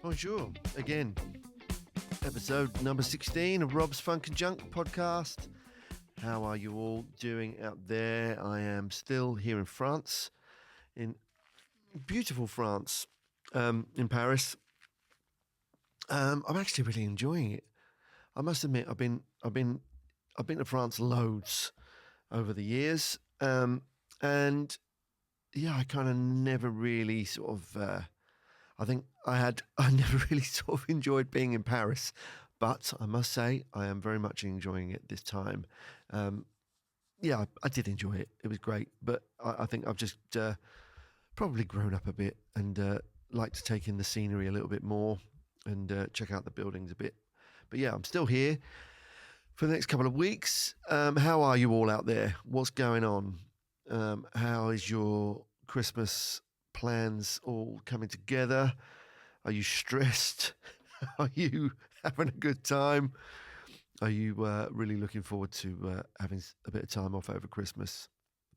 Bonjour. Again, episode number 16 of Rob's Funk and Junk podcast. How are you all doing out there? I am still here in France, in beautiful France, in Paris. I'm actually really enjoying it. I must admit, I've been to France loads over the years, and yeah, I kind of never really sort of. I think I never really sort of enjoyed being in Paris, but I must say I am very much enjoying it this time. Yeah, I did enjoy it. It was great, but I think I've just probably grown up a bit and like to take in the scenery a little bit more and check out the buildings a bit. But yeah, I'm still here for the next couple of weeks. How are you all out there? What's going on? How is your Christmas plans all coming together? Are you stressed? Are you having a good time? Are you really looking forward to having a bit of time off over Christmas?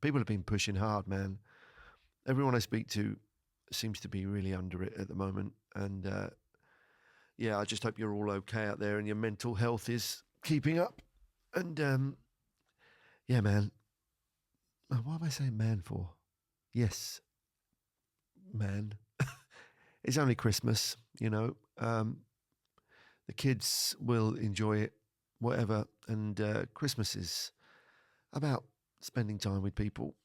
People have been pushing hard, man. Everyone I speak to seems to be really under it at the moment. And yeah, I just hope you're all okay out there and your mental health is keeping up. And yeah, man. What am I saying man for? Yes, man. It's only Christmas, you know. The kids will enjoy it, whatever. And Christmas is about spending time with people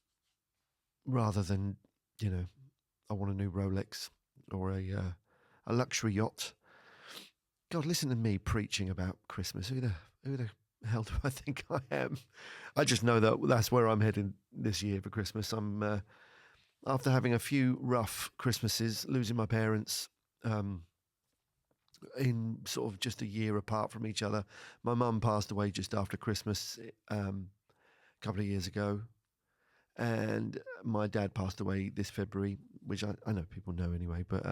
rather than, you know, I want a new Rolex or a luxury yacht. God, listen to me preaching about Christmas. Who the hell do I think I am? I just know that that's where I'm heading this year for Christmas. I'm after having a few rough Christmases, losing my parents in sort of just a year apart from each other. My mum passed away just after Christmas a couple of years ago, and my dad passed away this February, which I know people know anyway, but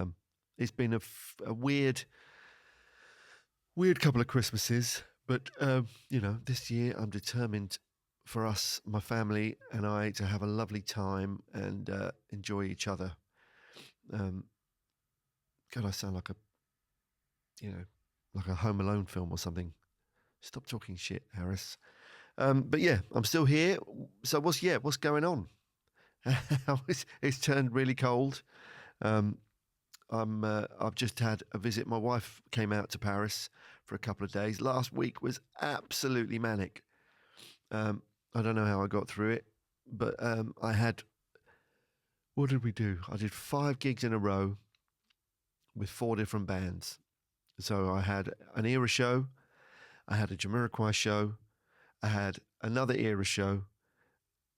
it's been a weird couple of Christmases. But, you know, this year I'm determined for us, my family and I, to have a lovely time and enjoy each other. God, I sound like like a Home Alone film or something. Stop talking shit, Harris. But yeah, I'm still here. So what's going on? It's turned really cold. I've just had a visit. My wife came out to Paris for a couple of days. Last week was absolutely manic. I don't know how I got through it, but I had. What did we do? I did 5 gigs in a row with 4 different bands. So I had an era show, I had a Jamiroquai show, I had another era show,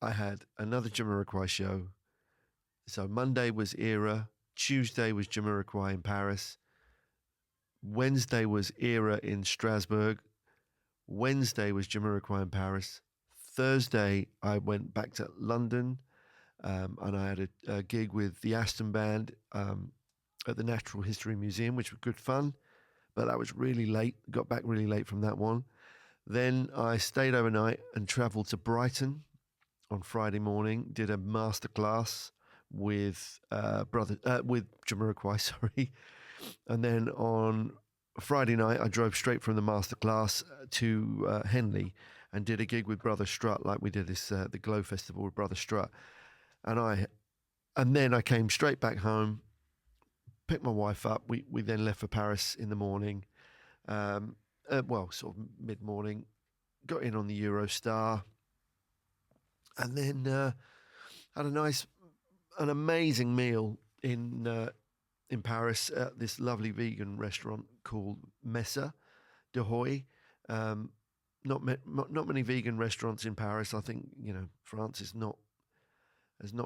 I had another Jamiroquai show. So Monday was era, Tuesday was Jamiroquai in Paris, Wednesday was era in Strasbourg, Wednesday was Jamiroquai in Paris, Thursday I went back to London, and I had a gig with the Aston Band at the Natural History Museum, which was good fun. But that was really late, got back really late from that one. Then I stayed overnight and travelled to Brighton on Friday morning, did a masterclass with with Jamiroquai, sorry. And then on Friday night, I drove straight from the masterclass to Henley and did a gig with Brother Strut, like we did this the Glow Festival with Brother Strut. And then I came straight back home, picked my wife up. We then left for Paris in the morning, sort of mid-morning, got in on the Eurostar, and then had an amazing meal in Paris at this lovely vegan restaurant called Messa de Hoy. Not many vegan restaurants in Paris. I think, you know, France is not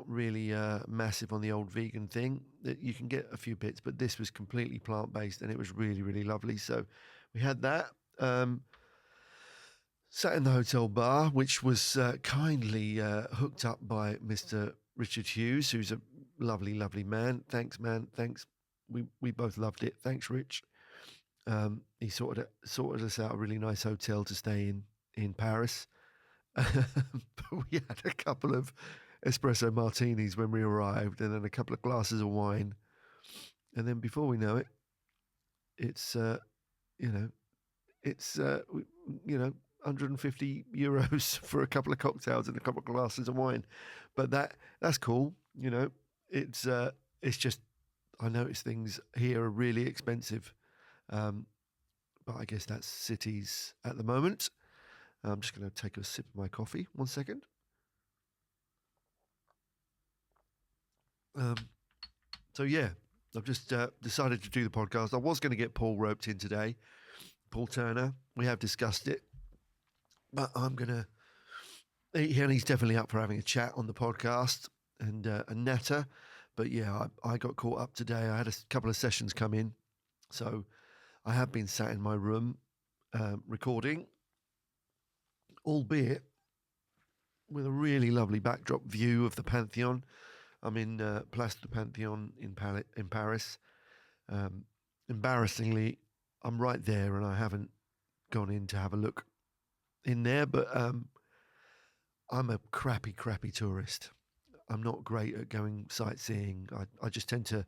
really massive on the old vegan thing. You can get a few bits, but this was completely plant-based and it was really, really lovely. So we had that. Sat in the hotel bar, which was kindly hooked up by Mr. Richard Hughes, who's a lovely, lovely man. Thanks, man. Thanks. We both loved it. Thanks, Rich. He sorted us out a really nice hotel to stay in Paris. But we had a couple of espresso martinis when we arrived, and then a couple of glasses of wine, and then before we know it, it's you know it's 150 euros for a couple of cocktails and a couple of glasses of wine, but that's cool. It's it's just I notice things here are really expensive, um, but I guess that's cities at the moment. I'm just going to take a sip of my coffee. 1 second. Um, so yeah, I've just decided to do the podcast. I was going to get Paul roped in today, Paul Turner. We have discussed it, but I'm gonna. He's definitely up for having a chat on the podcast and Netta. But yeah, I got caught up today. I had a couple of sessions come in, so I have been sat in my room recording, albeit with a really lovely backdrop view of the Pantheon. I'm in Place du Pantheon in Paris. Um, Embarrassingly, I'm right there, and I haven't gone in to have a look in there. But I'm a crappy tourist. I'm not great at going sightseeing. I just tend to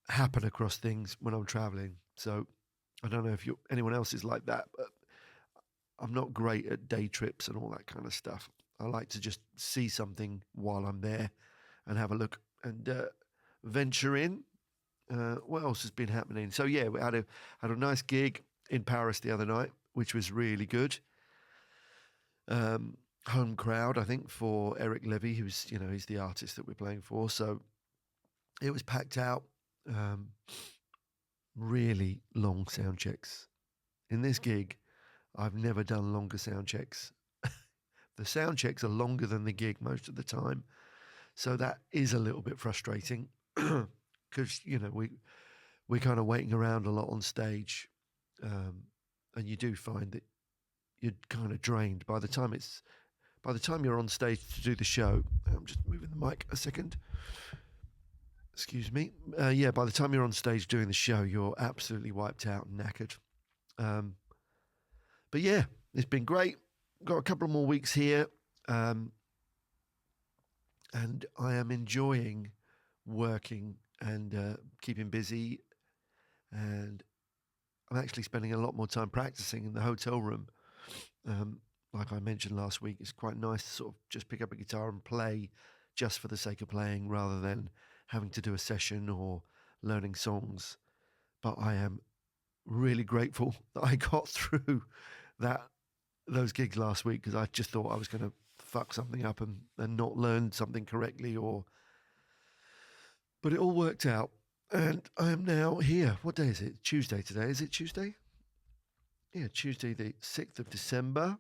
happen across things when I'm traveling. So I don't know if anyone else is like that, but I'm not great at day trips and all that kind of stuff. I like to just see something while I'm there and have a look and venture in. What else has been happening? So yeah, we had a nice gig in Paris the other night, which was really good. Home crowd, I think, for Eric Levy, who's he's the artist that we're playing for. So it was packed out. Really long sound checks. In this gig, I've never done longer sound checks. The sound checks are longer than the gig most of the time, so that is a little bit frustrating because we're kind of waiting around a lot on stage, and you do find that you're kind of drained by the time you're on stage to do the show. I'm just moving the mic a second. Excuse me. Yeah, by the time you're on stage doing the show, you're absolutely wiped out and knackered. But yeah, it's been great. Got a couple more weeks here, and I am enjoying working and keeping busy. And I'm actually spending a lot more time practicing in the hotel room. Like I mentioned last week, it's quite nice to sort of just pick up a guitar and play just for the sake of playing rather than having to do a session or learning songs. But I am really grateful that I got through those gigs last week because I just thought I was going to fuck something up and not learn something correctly but it all worked out and I am now here. What day is it? Tuesday today. Is it Tuesday? Yeah, Tuesday the 6th of December.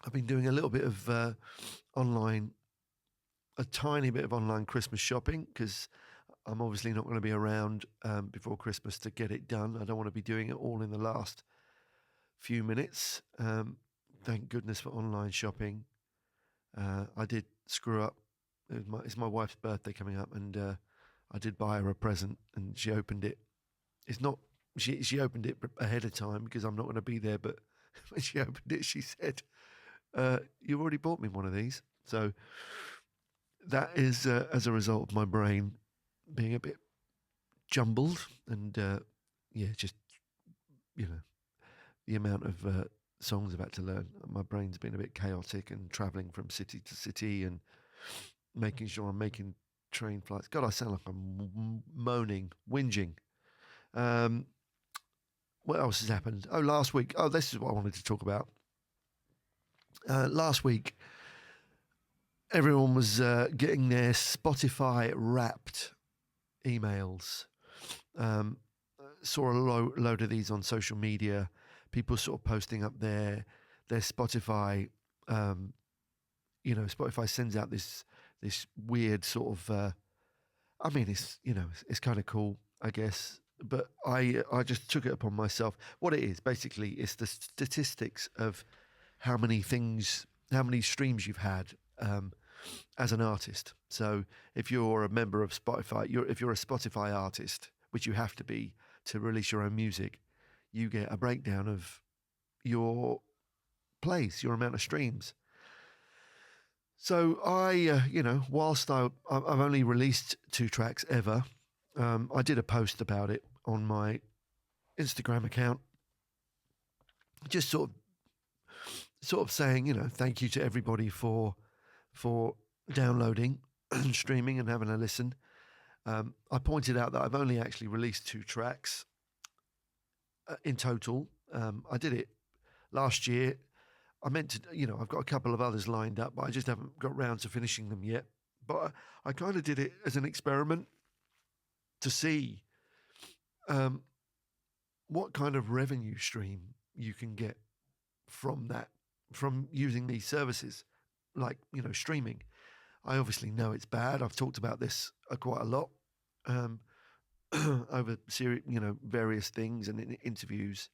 I've been doing a little bit of a tiny bit of online Christmas shopping because I'm obviously not going to be around before Christmas to get it done. I don't want to be doing it all in the last few minutes. Thank goodness for online shopping. I did screw up. It's my wife's birthday coming up, and I did buy her a present, and she opened it. It's not she opened it ahead of time because I'm not going to be there. But when she opened it, she said, "You already bought me one of these." So that is as a result of my brain being a bit jumbled, and yeah, just the amount of songs I've had to learn. My brain's been a bit chaotic and traveling from city to city and making sure I'm making train flights. God, I sound like I'm moaning, whinging. What else has happened? Oh, last week. Oh, this is what I wanted to talk about. Last week, everyone was getting their Spotify Wrapped emails. Saw a load of these on social media. People sort of posting up their Spotify. Spotify sends out this weird sort of. I mean, it's kind of cool, I guess. But I just took it upon myself. What it is basically is the statistics of how many streams you've had as an artist. So if you're a member of Spotify, if you're a Spotify artist, which you have to be to release your own music, you get a breakdown of your plays, your amount of streams. So whilst I've only released 2 tracks ever, I did a post about it on my Instagram account, just sort of saying, thank you to everybody for downloading and streaming and having a listen. I pointed out that I've only actually released 2 tracks in total. I did it last year. I meant to, I've got a couple of others lined up, but I just haven't got round to finishing them yet. But I kind of did it as an experiment to see what kind of revenue stream you can get from that, from using these services, like, streaming. I obviously know it's bad. I've talked about this quite a lot over various things and in interviews.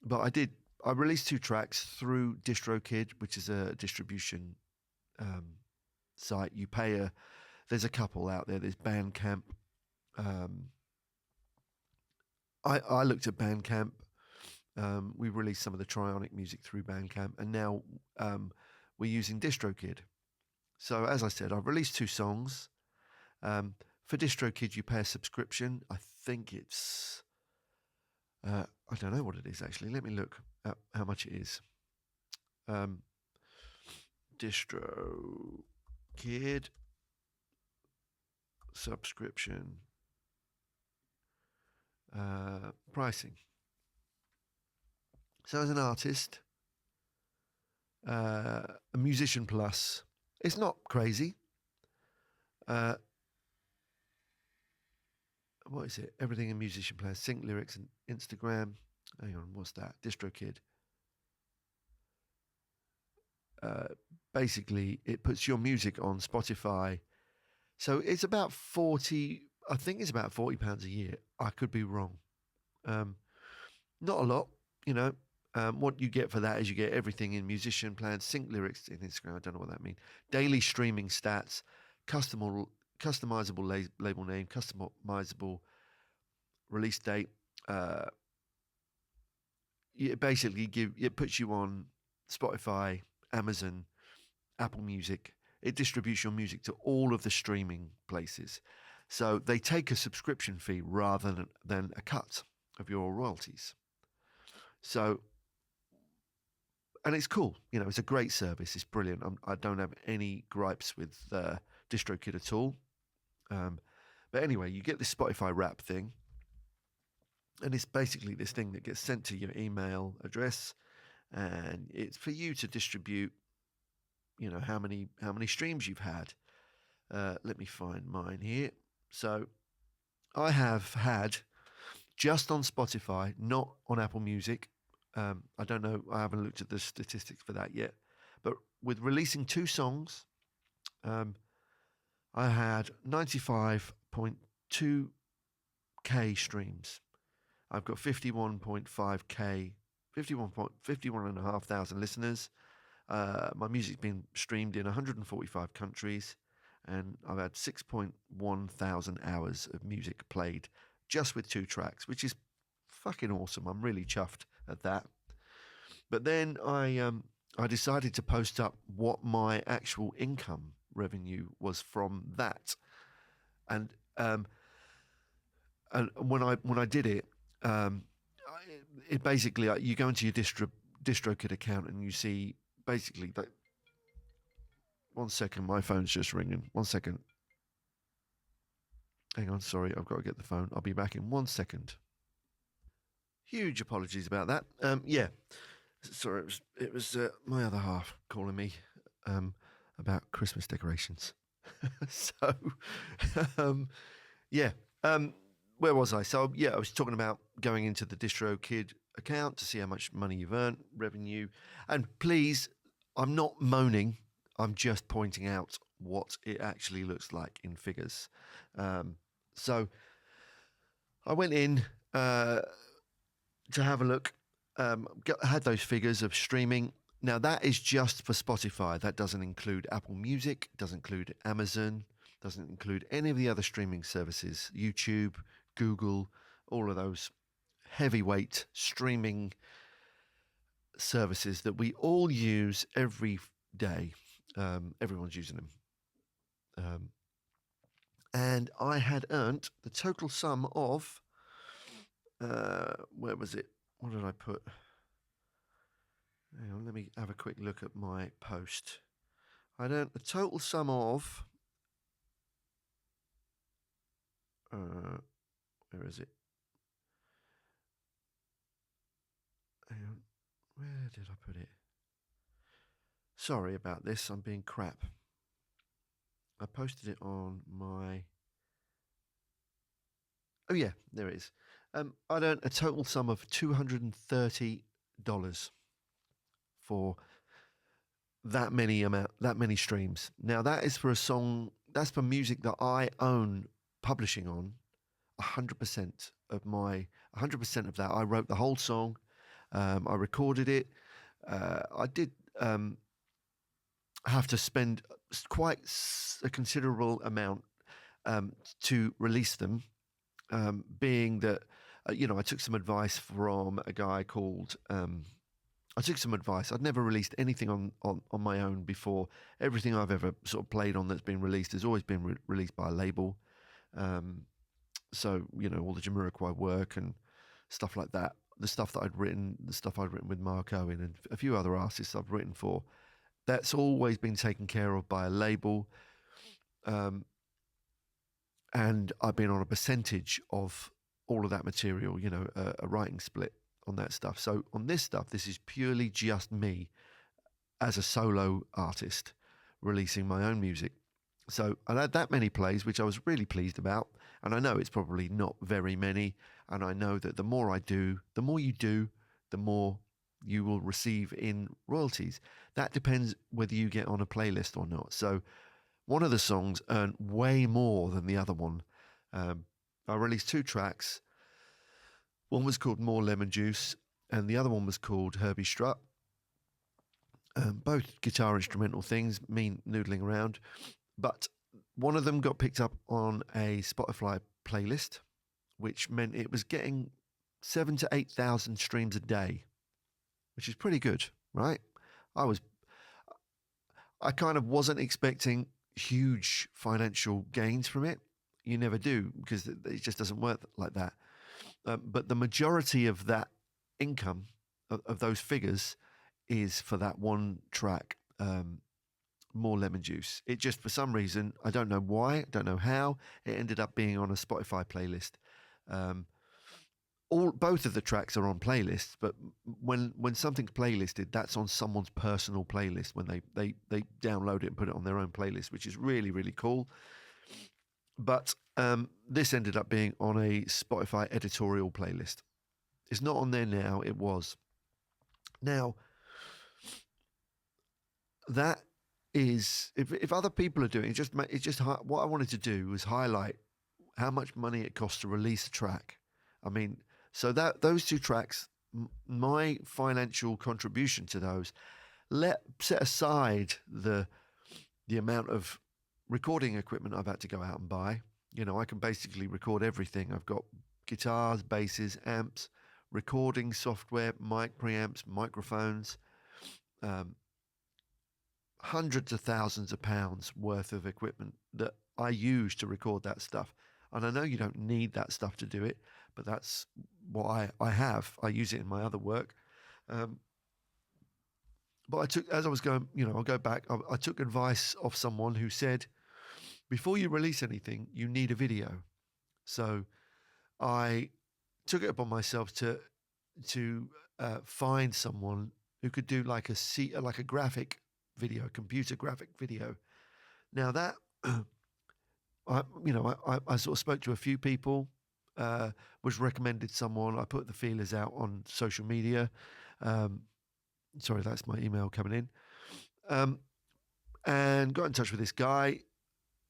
But I released 2 tracks through DistroKid, which is a distribution site. There's a couple out there. There's Bandcamp. I looked at Bandcamp. We released some of the Trionic music through Bandcamp, and now we're using DistroKid. So as I said, I've released 2 songs. For DistroKid, you pay a subscription. I think it's I don't know what it is actually. Let me look at how much it is. DistroKid subscription pricing. So as an artist, a musician plus, it's not crazy. What is it? Everything a musician plus. Sync lyrics and Instagram. Hang on, what's that? DistroKid. Basically, it puts your music on Spotify. So it's about 40. I think it's about £40 a year. I could be wrong. Not a lot, what you get for that is you get everything in musician plans, sync lyrics in Instagram. I don't know what that means. Daily streaming stats, customizable label name, customizable release date. It puts you on Spotify, Amazon, Apple Music. It distributes your music to all of the streaming places. So they take a subscription fee rather than a cut of your royalties. So, and it's cool. It's a great service. It's brilliant. I don't have any gripes with DistroKid at all. But anyway, you get this Spotify Wrap thing, and it's basically this thing that gets sent to your email address, and it's for you to distribute. How many streams you've had. Let me find mine here. So, I have had, just on Spotify, not on Apple Music. I don't know. I haven't looked at the statistics for that yet. But with releasing 2 songs, I had 95.2k streams. I've got 51.5k, 51,500 listeners. My music's been streamed in 145 countries, and I've had 6.1 thousand hours of music played just with 2 tracks, which is fucking awesome. I'm really chuffed at that. But then I decided to post up what my actual income revenue was from that, and when I did it, it basically, you go into your DistroKid account and you see basically that. One second, my phone's just ringing. 1 second. Hang on, sorry, I've got to get the phone. I'll be back in 1 second. Huge apologies about that. Yeah, sorry, it was my other half calling me about Christmas decorations. So, yeah. Where was I? So, yeah, I was talking about going into the DistroKid account to see how much money you've earned, revenue. And please, I'm not moaning. I'm just pointing out what it actually looks like in figures. So I went in to have a look, had those figures of streaming. Now, that is just for Spotify. That doesn't include Apple Music, doesn't include Amazon, doesn't include any of the other streaming services, YouTube, Google, all of those heavyweight streaming services that we all use every day. Everyone's using them. And I had earned the total sum of Where was it? What did I put? Hang on, let me have a quick look at my post. I don't. A total sum of. Where is it? Hang on. Where did I put it? Sorry about this. I'm being crap. I posted it on my. Oh yeah, there it is. I earned a total sum of $230 for that many streams. Now that is for a song. That's for music that I own publishing on. 100% of my 100% of that. I wrote the whole song. I recorded it. I did have to spend quite a considerable amount to release them, being that I took some advice from a guy called. I took some advice. I'd never released anything on my own before. Everything I've ever sort of played on that's been released has always been released by a label. So all the Jamiroquai work and stuff like that, the stuff I'd written with Mark Owen and a few other artists I've written for, that's always been taken care of by a label. And I've been on a percentage of all of that material, a writing split on that stuff. So on this stuff, this is purely just me as a solo artist releasing my own music. So I had that many plays, which I was really pleased about. And I know it's probably not very many. And I know that the more I do, the more you do, the more you will receive in royalties. That depends whether you get on a playlist or not. So one of the songs earned way more than the other one. I released 2 tracks. One was called More Lemon Juice, and the other one was called Herbie Strut. Both guitar instrumental things, me noodling around. But one of them got picked up on a Spotify playlist, which meant it was getting 7,000 to 8,000 streams a day, which is pretty good, right? I kind of wasn't expecting huge financial gains from it. You never do, because it just doesn't work like that. But the majority of that income, of those figures, is for that one track, More Lemon Juice. It just, for some reason, I don't know why, I don't know how, it ended up being on a Spotify playlist. Both of the tracks are on playlists, but when something's playlisted, that's on someone's personal playlist when they download it and put it on their own playlist, which is really, really cool. But this ended up being on a Spotify editorial playlist. It's not on there now. It was. Now, that is, if other people are doing it, what I wanted to do was highlight how much money it costs to release a track. I mean, so that those 2 tracks, my financial contribution to those, set aside the amount of recording equipment I've had to go out and buy. I can basically record everything. I've got guitars, basses, amps, recording software, mic preamps, microphones, hundreds of thousands of pounds worth of equipment that I use to record that stuff. And I know you don't need that stuff to do it, but that's what I have. I use it in my other work. But as I was going, I'll go back. I took advice of someone who said, before you release anything, you need a video. So I took it upon myself to find someone who could do like a graphic video, a computer graphic video. Now that I sort of spoke to a few people, was recommended someone. I put the feelers out on social media. Sorry, that's my email coming in. And got in touch with this guy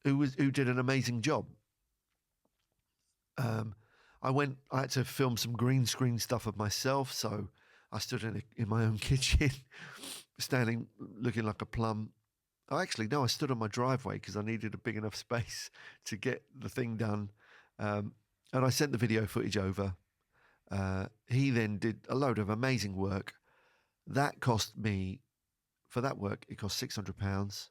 who did an amazing job. I had to film some green screen stuff of myself, so I stood in my own kitchen, standing, looking like a plum. I stood on my driveway because I needed a big enough space to get the thing done. And I sent the video footage over. He then did a load of amazing work. That cost me, for that work, it cost £600.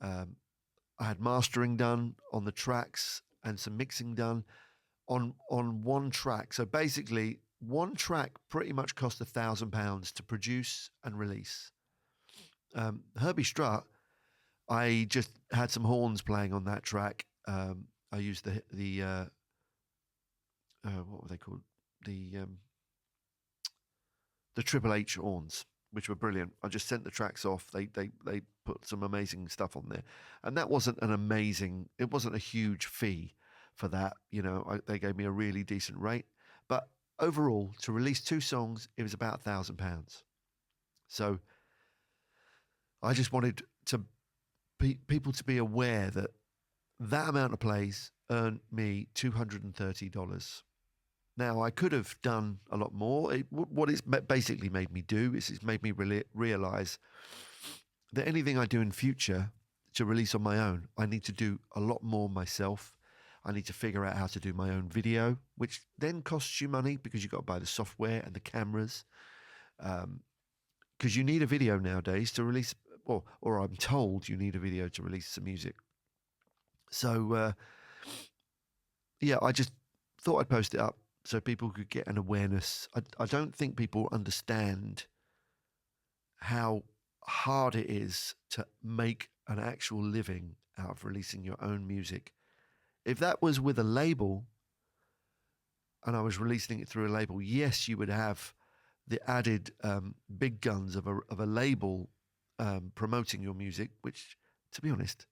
I had mastering done on the tracks and some mixing done. on one track. So basically, one track pretty much cost £1,000 to produce and release. Herbie Strutt, I just had some horns playing on that track. I used the what were they called? The Triple H horns, which were brilliant. I just sent the tracks off. They put some amazing stuff on there, and that wasn't an amazing. It wasn't a huge fee for that. They gave me a really decent rate, but overall, to release two songs, it was about £1,000. So I just wanted to people to be aware that that amount of plays earned me $230. Now, I could have done a lot more. What it's basically made me do is it's made me realize that anything I do in future to release on my own, I need to do a lot more myself. I need to figure out how to do my own video, which then costs you money because you've got to buy the software and the cameras. Because you need a video nowadays to release, or I'm told you need a video to release some music. So, yeah, I just thought I'd post it up so people could get an awareness. I don't think people understand how hard it is to make an actual living out of releasing your own music. If that was with a label and I was releasing it through a label, yes, you would have the added big guns of a label promoting your music, which, to be honest,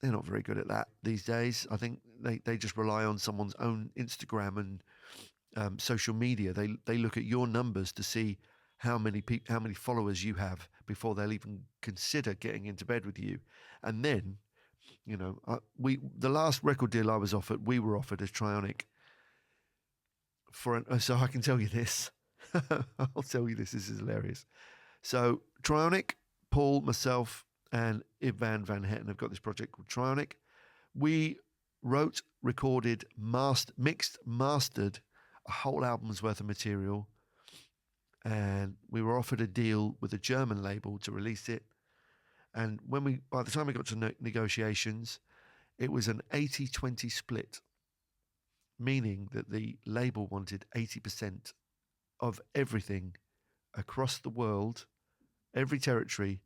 they're not very good at that these days. I think they just rely on someone's own Instagram and social media. They look at your numbers to see how many followers you have before they'll even consider getting into bed with you. And then, the last record deal I was offered, we were offered as Trionic so I can tell you this. I'll tell you this. This is hilarious. So Trionic, Paul, myself, and Ivan Van Hetten have got this project called Trionic. We wrote, recorded, mixed, mastered a whole album's worth of material, and we were offered a deal with a German label to release it. And by the time we got to negotiations, it was an 80-20 split, meaning that the label wanted 80% of everything across the world, every territory,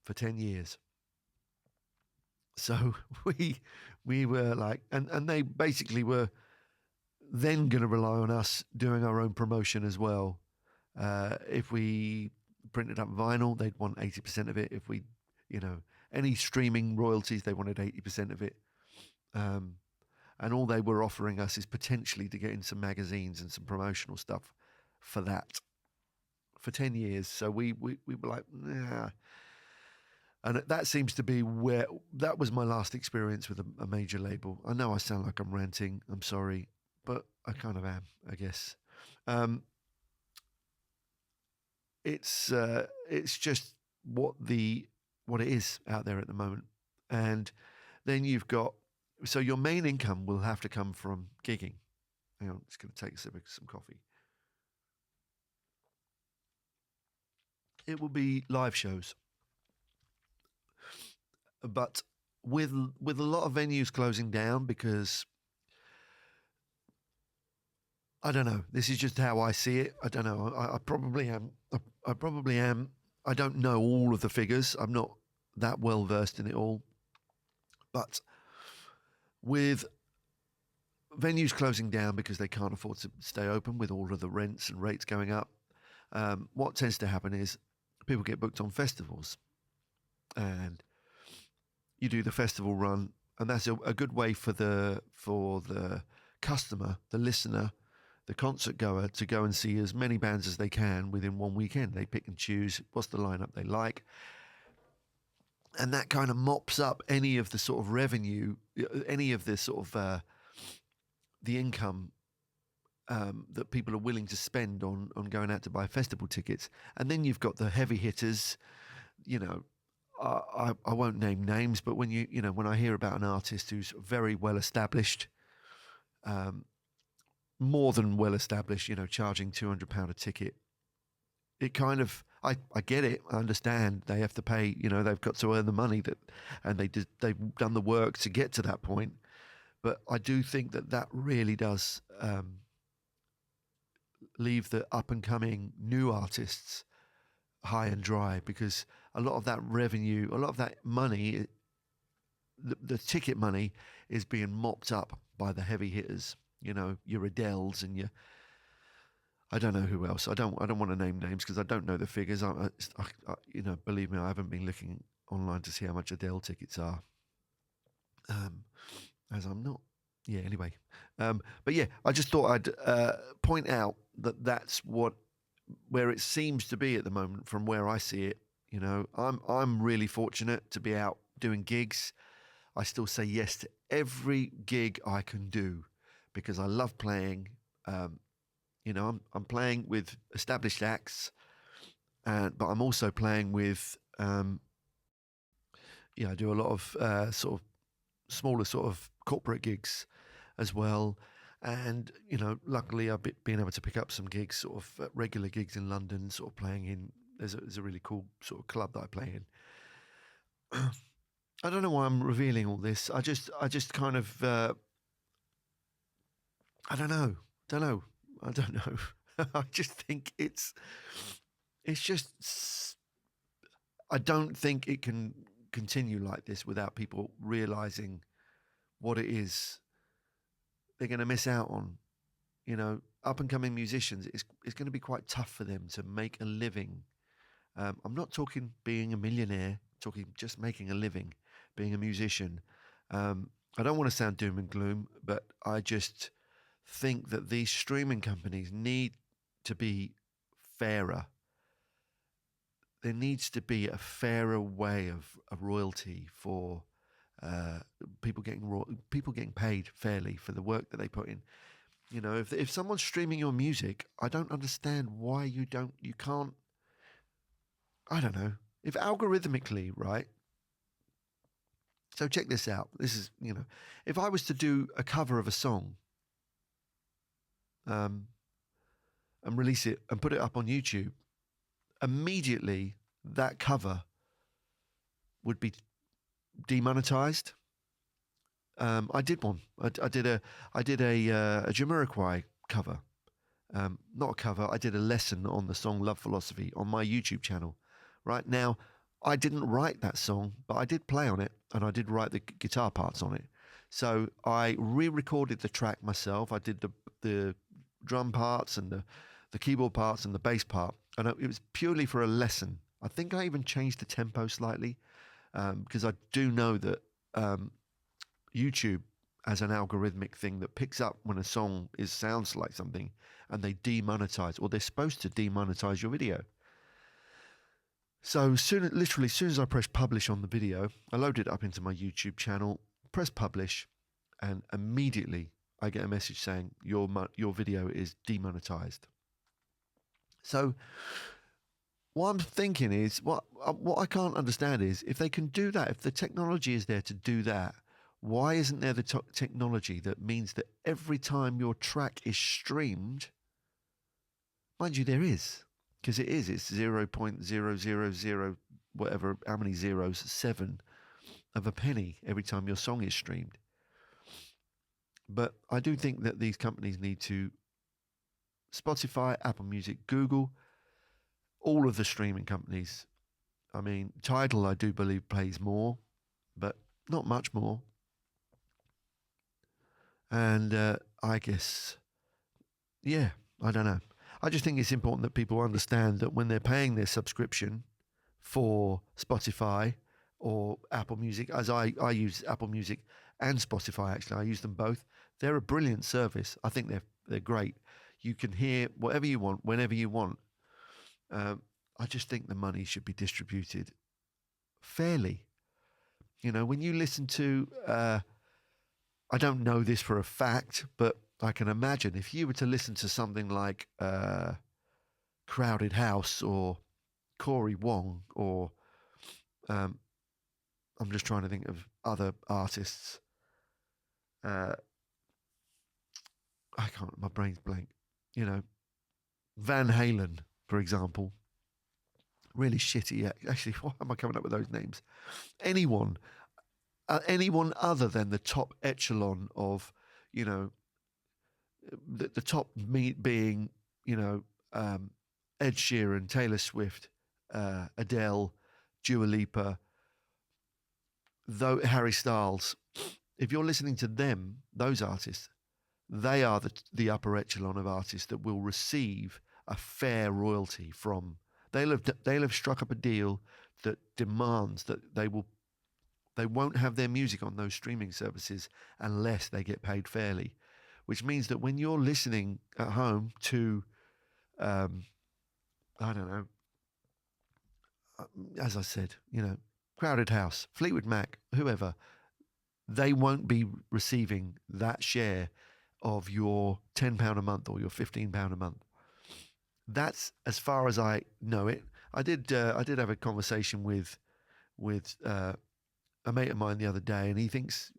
for 10 years. So we were like, and they basically were then going to rely on us doing our own promotion as well. If we printed up vinyl, they'd want 80% of it. If we, any streaming royalties, they wanted 80% of it. And all they were offering us is potentially to get in some magazines and some promotional stuff for that for 10 years. So we were like, nah. And that seems to be that was my last experience with a major label. I know I sound like I'm ranting. I'm sorry, but I kind of am, I guess. It's just what it is out there at the moment. And then you've got, so your main income will have to come from gigging. Hang on, I'm just going to take a sip of some coffee. It will be live shows. But with a lot of venues closing down, because I don't know, this is just how I see it. I don't know. I probably am. I probably am. I don't know all of the figures. I'm not that well versed in it all. But with venues closing down because they can't afford to stay open with all of the rents and rates going up, what tends to happen is people get booked on festivals, and you do the festival run, and that's a good way for the customer, the listener, the concert goer to go and see as many bands as they can within one weekend. They pick and choose what's the lineup they like, and that kind of mops up any of the sort of revenue, any of the sort of the income that people are willing to spend on going out to buy festival tickets. And then you've got the heavy hitters, I won't name names, but when when I hear about an artist who's very well established, more than well established, charging £200 a ticket, it kind of, I get it, I understand they have to pay, they've got to earn the money and they've done the work to get to that point. But I do think that really does leave the up and coming new artists high and dry, because a lot of that revenue, a lot of that money, the ticket money is being mopped up by the heavy hitters. You know, your Adeles and your, I don't know who else. I don't want to name names because I don't know the figures. Believe me, I haven't been looking online to see how much Adele tickets are. As I'm not. Yeah. Anyway, but yeah, I just thought I'd point out that that's where it seems to be at the moment, from where I see it. You know, I'm really fortunate to be out doing gigs. I still say yes to every gig I can do because I love playing. Um, I'm playing with established acts, but I'm also playing with I do a lot of sort of smaller sort of corporate gigs as well. And luckily I've been able to pick up some gigs, sort of regular gigs in London, sort of playing in. There's a really cool sort of club that I play in. I don't know why I'm revealing all this. I just kind of I don't know. I just think it's just I don't think it can continue like this without people realizing what it is they're going to miss out on. Up and coming musicians, it's going to be quite tough for them to make a living. I'm not talking being a millionaire, talking just making a living, being a musician. I don't want to sound doom and gloom, but I just think that these streaming companies need to be fairer. There needs to be a fairer way of a royalty for uh, people getting paid fairly for the work that they put in. If someone's streaming your music, I don't understand why you can't. I don't know, if algorithmically, right? So check this out. This is, if I was to do a cover of a song, um, and release it and put it up on YouTube, immediately that cover would be demonetized. I did one. I did a Jamiroquai cover. Not a cover. I did a lesson on the song "Love Philosophy" on my YouTube channel. Right now, I didn't write that song, but I did play on it, and I did write the guitar parts on it. So I re-recorded the track myself. I did the drum parts and the keyboard parts and the bass part, and it was purely for a lesson. I think I even changed the tempo slightly, because I do know that YouTube has an algorithmic thing that picks up when a song sounds like something, and they demonetize, or they're supposed to demonetize your video. So literally, as soon as I press publish on the video, I load it up into my YouTube channel, press publish, and immediately I get a message saying your video is demonetized. So what I'm thinking is, what I can't understand is, if they can do that, if the technology is there to do that, why isn't there the technology that means that every time your track is streamed, mind you, there is, because it's 0.000 whatever, how many zeros, 7 of a penny every time your song is streamed. But I do think that these companies need to, Spotify, Apple Music, Google, all of the streaming companies. I mean, Tidal, I do believe, plays more, but not much more. And I guess, yeah, I don't know. I just think it's important that people understand that when they're paying their subscription for Spotify or Apple Music, as I use Apple Music and Spotify, actually, I use them both. They're a brilliant service. I think they're great. You can hear whatever you want, whenever you want. I just think the money should be distributed fairly. When you listen to, I don't know this for a fact, but I can imagine if you were to listen to something like Crowded House or Corey Wong, or I'm just trying to think of other artists. I can't. My brain's blank. Van Halen, for example. Really shitty. Actually, why am I coming up with those names? Anyone. anyone other than the top echelon of, you know, the top meat being, you know, Ed Sheeran, Taylor Swift, Adele, Dua Lipa, though Harry Styles. If you're listening to them, those artists, they are the upper echelon of artists that will receive a fair royalty from. They'll have struck up a deal that demands that they won't have their music on those streaming services unless they get paid fairly, which means that when you're listening at home to, um, I don't know, as I said, Crowded House, Fleetwood Mac, whoever, they won't be receiving that share of your £10 a month or your £15 a month. That's as far as I know it. I did have a conversation with a mate of mine the other day, and he thinks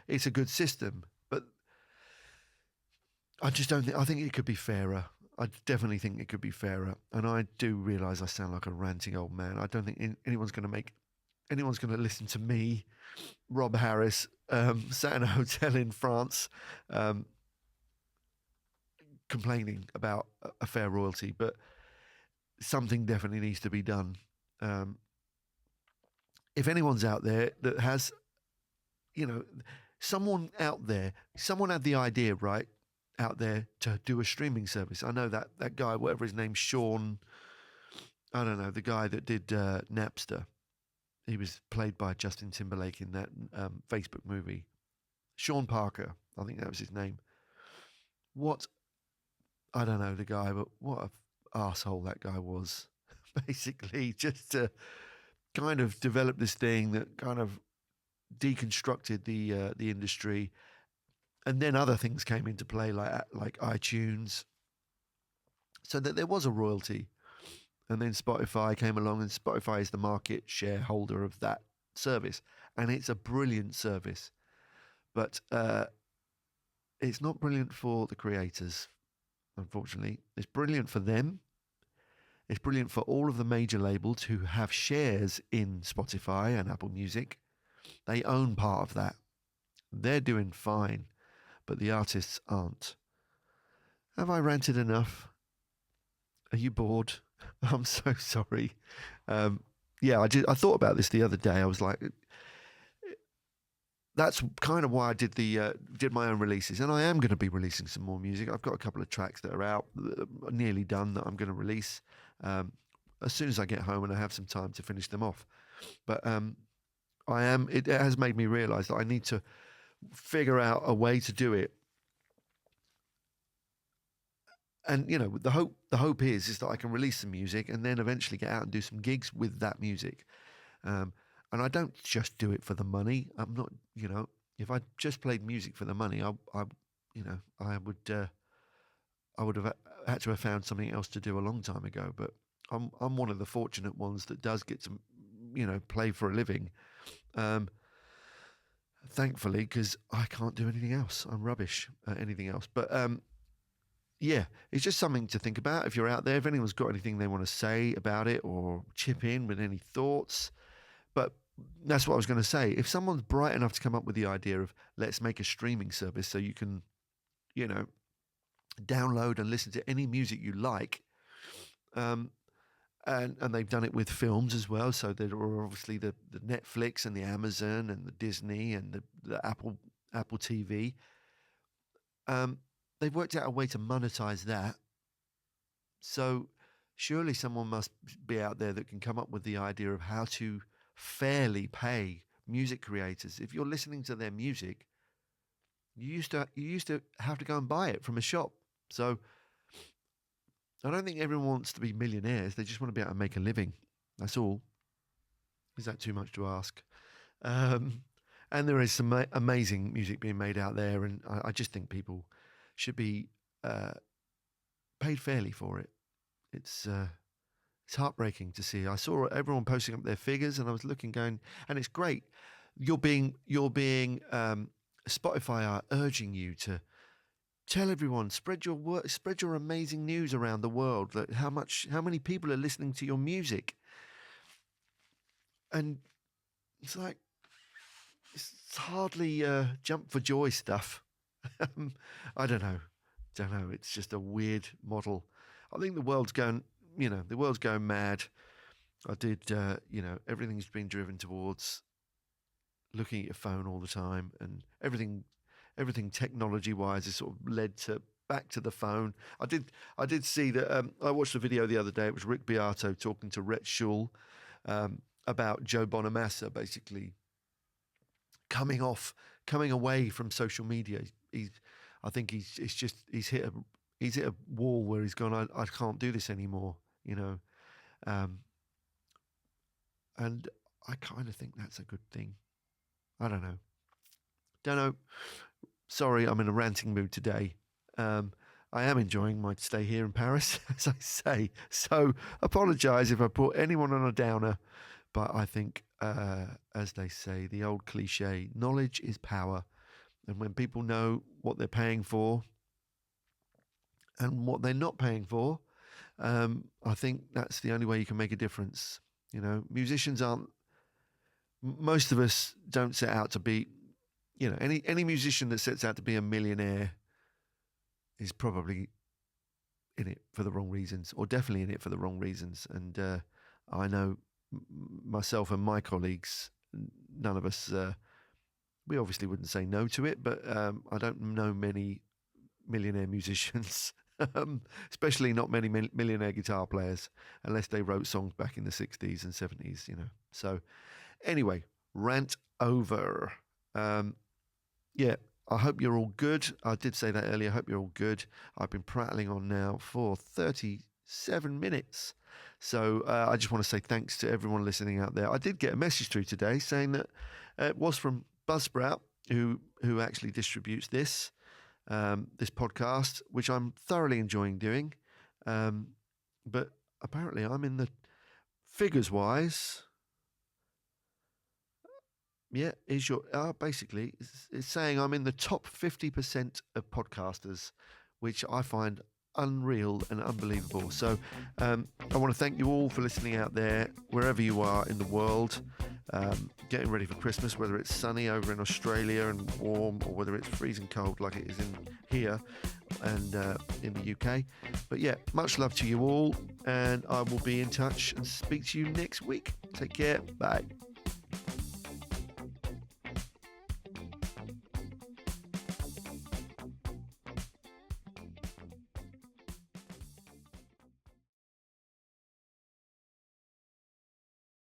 it's a good system, but I just don't think. I think it could be fairer. I definitely think it could be fairer, and I do realise I sound like a ranting old man. I don't think anyone's going to listen to me, Rob Harris, sat in a hotel in France, um, complaining about a fair royalty, but something definitely needs to be done. Um, if anyone's out there that has, you know, someone had the idea, right, out there to do a streaming service. I know that guy, whatever his name, Sean, I don't know, the guy that did Napster. He was played by Justin Timberlake in that Facebook movie. Sean Parker, I think that was his name. What, I don't know the guy, but what a asshole that guy was. Basically, just to kind of develop this thing that kind of deconstructed the industry, and then other things came into play like iTunes, so that there was a royalty. And then Spotify came along, and Spotify is the market shareholder of that service, and it's a brilliant service, but it's not brilliant for the creators. Unfortunately, it's brilliant for them. It's brilliant for all of the major labels who have shares in Spotify and Apple Music. They own part of that. They're doing fine, but the artists aren't. Have I ranted enough? Are you bored? I'm so sorry. Yeah, I thought about this the other day. I was like, that's kind of why I did my own releases, and I am going to be releasing some more music. I've got a couple of tracks that are out, nearly done, that I'm going to release as soon as I get home and I have some time to finish them off. But it has made me realise that I need to figure out a way to do it. And the hope is that I can release some music and then eventually get out and do some gigs with that music. And I don't just do it for the money. I'm not, if I just played music for the money, I would have had to have found something else to do a long time ago. But I'm one of the fortunate ones that does get to, play for a living. Thankfully, because I can't do anything else. I'm rubbish at anything else. But yeah, it's just something to think about. If you're out there, if anyone's got anything they want to say about it or chip in with any thoughts. But that's what I was going to say. If someone's bright enough to come up with the idea of let's make a streaming service so you can, download and listen to any music you like, and they've done it with films as well. So there are obviously the Netflix and the Amazon and the Disney and the Apple TV. They've worked out a way to monetize that. So surely someone must be out there that can come up with the idea of how to fairly pay music creators. If you're listening to their music, you used to have to go and buy it from a shop. So I don't think everyone wants to be millionaires. They just want to be able to make a living. That's all. Is that too much to ask? And there is some amazing music being made out there, and I just think people should be paid fairly for it. It's heartbreaking to see. I saw everyone posting up their figures, and I was looking, going, and it's great. You're being Spotify are urging you to tell everyone, spread your work, spread your amazing news around the world. That how many people are listening to your music, and it's like, it's hardly jump for joy stuff. I don't know. It's just a weird model. I think the world's going, the world's going mad. Everything's been driven towards looking at your phone all the time, and everything technology wise is sort of led to back to the phone. I did see that. I watched a video the other day. It was Rick Beato talking to Rhett Shull about Joe Bonamassa, basically coming away from social media. I think he's hit a wall where he's gone. I can't do this anymore. And I kind of think that's a good thing. I don't know. Sorry, I'm in a ranting mood today. I am enjoying my stay here in Paris, as I say. So apologise if I put anyone on a downer. But I think, as they say, the old cliche, knowledge is power. And when people know what they're paying for and what they're not paying for, I think that's the only way you can make a difference. Musicians aren't, most of us don't set out to be, any musician that sets out to be a millionaire is probably in it for the wrong reasons, or definitely in it for the wrong reasons. And I know myself and my colleagues, none of us, we obviously wouldn't say no to it, but I don't know many millionaire musicians, especially not many millionaire guitar players, unless they wrote songs back in the 60s and 70s, So anyway, rant over. I hope you're all good. I did say that earlier. I hope you're all good. I've been prattling on now for 37 minutes. So I just want to say thanks to everyone listening out there. I did get a message through today saying that it was from Buzzsprout, who actually distributes this podcast, which I'm thoroughly enjoying doing. But apparently I'm in the figures-wise. Yeah, basically it's saying I'm in the top 50% of podcasters, which I find unreal and unbelievable. So I want to thank you all for listening out there, wherever you are in the world, getting ready for Christmas, whether it's sunny over in Australia and warm, or whether it's freezing cold like it is in here and in the UK. But yeah, much love to you all, and I will be in touch and speak to you next week. Take care. Bye.